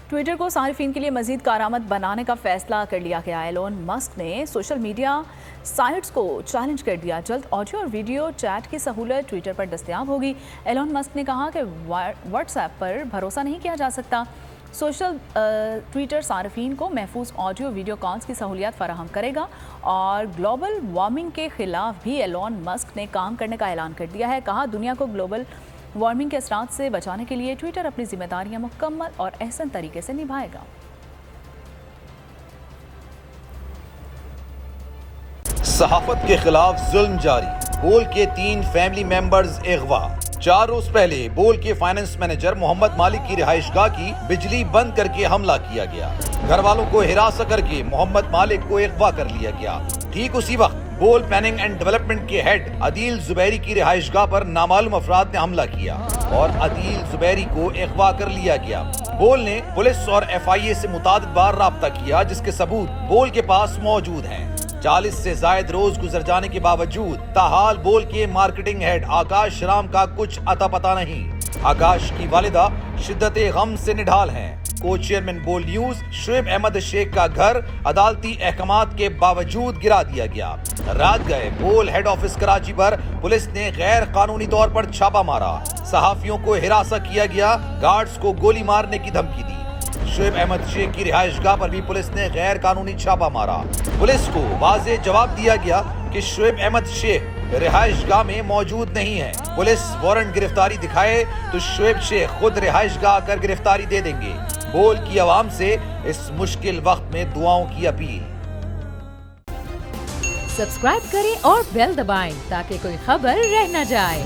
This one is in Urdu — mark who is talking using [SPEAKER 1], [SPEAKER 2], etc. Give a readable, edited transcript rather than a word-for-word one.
[SPEAKER 1] ٹویٹر کو صارفین کے لیے مزید کارآمد بنانے کا فیصلہ کر لیا گیا۔ ایلون مسک نے سوشل میڈیا سائٹس کو چیلنج کر دیا، جلد آڈیو اور ویڈیو چیٹ کی سہولت ٹویٹر پر دستیاب ہوگی۔ ایلون مسک نے کہا کہ واٹس ایپ پر بھروسہ نہیں کیا جا سکتا۔ ٹویٹر صارفین کو محفوظ آڈیو ویڈیو کالز کی سہولیات فراہم کرے گا اور گلوبل وارمنگ کے خلاف بھی ایلون مسک نے کام کرنے کا اعلان کر دیا ہے۔ کہا دنیا کو گلوبل وارمنگ کے اثرات سے بچانے کے لیے ٹویٹر اپنی ذمہ داریاں مکمل اور احسن طریقے سے نبھائے گا۔
[SPEAKER 2] صحافت کے خلاف ظلم جاری، بول کے 3 فیملی ممبرز اغوا۔ 4 روز پہلے بول کے فائنانس مینیجر محمد مالک کی رہائش گاہ کی بجلی بند کر کے حملہ کیا گیا۔ گھر والوں کو ہراساں کر کے محمد مالک کو اغوا کر لیا گیا۔ ٹھیک اسی وقت بول پلاننگ اینڈ ڈیولپمنٹ کے ہیڈ عدیل زبیری کی رہائش گاہ پر نامعلوم افراد نے حملہ کیا اور عدیل زبیری کو اغوا کر لیا گیا۔ بول نے پولیس اور FIA سے متعدد بار رابطہ کیا، جس کے ثبوت بول کے پاس موجود ہیں۔ 40 سے زائد روز گزر جانے کے باوجود تاحال بول کے مارکیٹنگ ہیڈ آکاش رام کا کچھ اتا پتا نہیں۔ آکاش کی والدہ شدت غم سے نڈھال ہیں۔ کو چیئرمین بول نیوز شعیب احمد شیخ کا گھر عدالتی احکامات کے باوجود گرا دیا گیا۔ رات گئے بول ہیڈ آفس کراچی پر پولیس نے غیر قانونی طور پر چھاپا مارا۔ صحافیوں کو ہراساں کیا گیا، گارڈز کو گولی مارنے کی دھمکی دی۔ شعیب احمد شیخ کی رہائش گاہ پر بھی پولیس نے غیر قانونی چھاپا مارا۔ پولیس کو واضح جواب دیا گیا کہ شعیب احمد شیخ رہائش گاہ میں موجود نہیں ہے۔ پولیس وارنٹ گرفتاری دکھائے تو شعیب شیخ خود رہائش گاہ کر گرفتاری دے دیں گے۔ بول کی عوام سے اس مشکل وقت میں دعاؤں کی اپیل۔
[SPEAKER 3] سبسکرائب کریں اور بیل دبائیں تاکہ کوئی خبر رہ نہ جائے۔